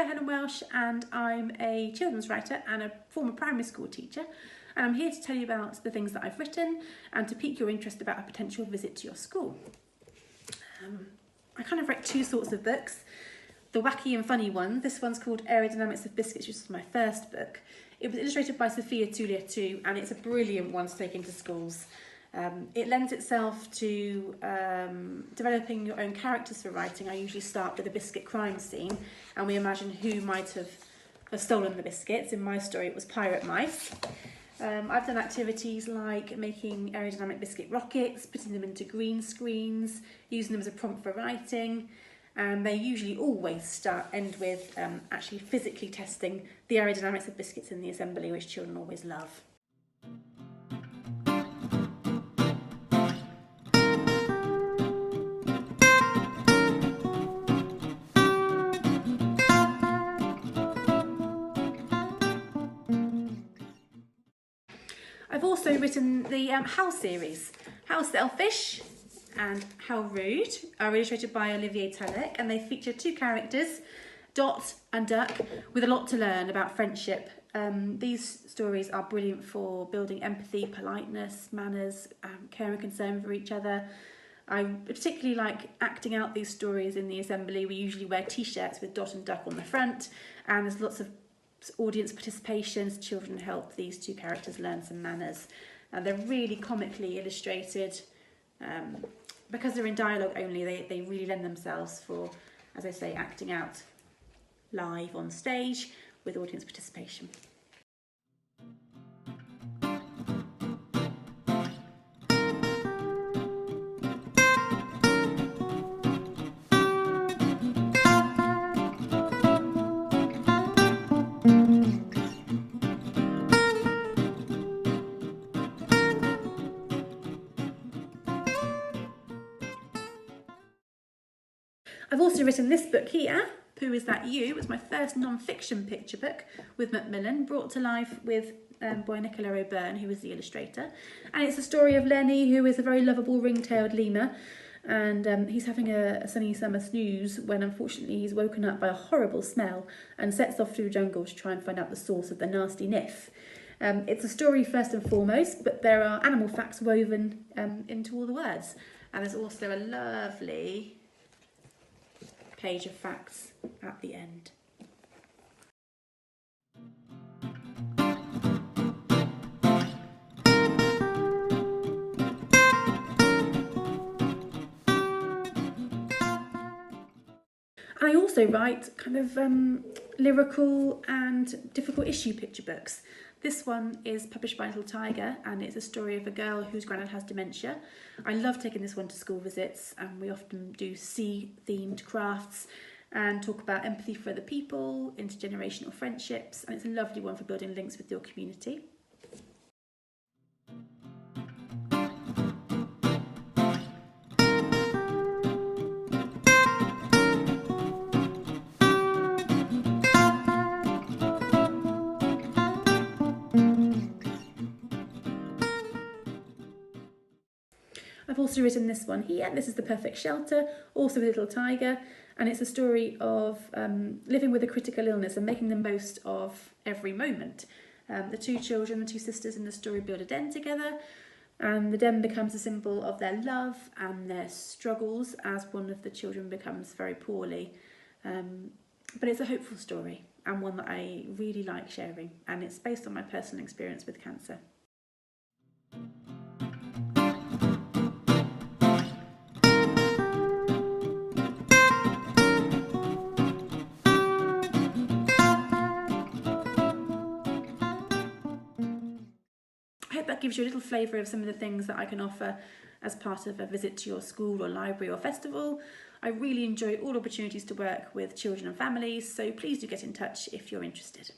Helen Welsh, and I'm a children's writer and a former primary school teacher, and I'm here to tell you about the things that I've written and to pique your interest about a potential visit to your school. I kind of write two sorts of books. The wacky and funny one, this one's called Aerodynamics of Biscuits, which was my first book. It was illustrated by Sophia Tulia too, and it's a brilliant one to take into schools. It lends itself to developing your own characters for writing. I usually start with a biscuit crime scene and we imagine who might have stolen the biscuits. In my story it was pirate mice. I've done activities like making aerodynamic biscuit rockets, putting them into green screens, using them as a prompt for writing, and they usually always end with actually physically testing the aerodynamics of biscuits in the assembly, which children always love. I've also written the How series. How Selfish and How Rude are illustrated by Olivier Talek, and they feature two characters, Dot and Duck, with a lot to learn about friendship. These stories are brilliant for building empathy, politeness, manners, care and concern for each other. I particularly like acting out these stories in the assembly. We usually wear t-shirts with Dot and Duck on the front, and there's lots of audience participation, so children help these two characters learn some manners. And they're really comically illustrated. Because they're in dialogue only, they really lend themselves for, as I say, acting out live on stage with audience participation. I've also written this book here, Who Is That You? It's my first non-fiction picture book with Macmillan, brought to life with boy Nicola O'Byrne, who was the illustrator. And it's a story of Lenny, who is a very lovable ring-tailed lemur, and he's having a sunny summer snooze when unfortunately he's woken up by a horrible smell and sets off through the jungle to try and find out the source of the nasty niff. It's a story first and foremost, but there are animal facts woven into all the words. And there's also a lovely page of facts at the end. And I also write kind of lyrical and difficult issue picture books. This one is published by Little Tiger, and it's a story of a girl whose granddad has dementia. I love taking this one to school visits, and we often do sea-themed crafts and talk about empathy for other people, intergenerational friendships, and it's a lovely one for building links with your community. I've also written this one here. This is The Perfect Shelter, also with Little Tiger, and it's a story of living with a critical illness and making the most of every moment. The two children, the two sisters in the story, build a den together, and the den becomes a symbol of their love and their struggles as one of the children becomes very poorly. But it's a hopeful story and one that I really like sharing, and it's based on my personal experience with cancer. I hope that gives you a little flavour of some of the things that I can offer as part of a visit to your school or library or festival. I really enjoy all opportunities to work with children and families, so please do get in touch if you're interested.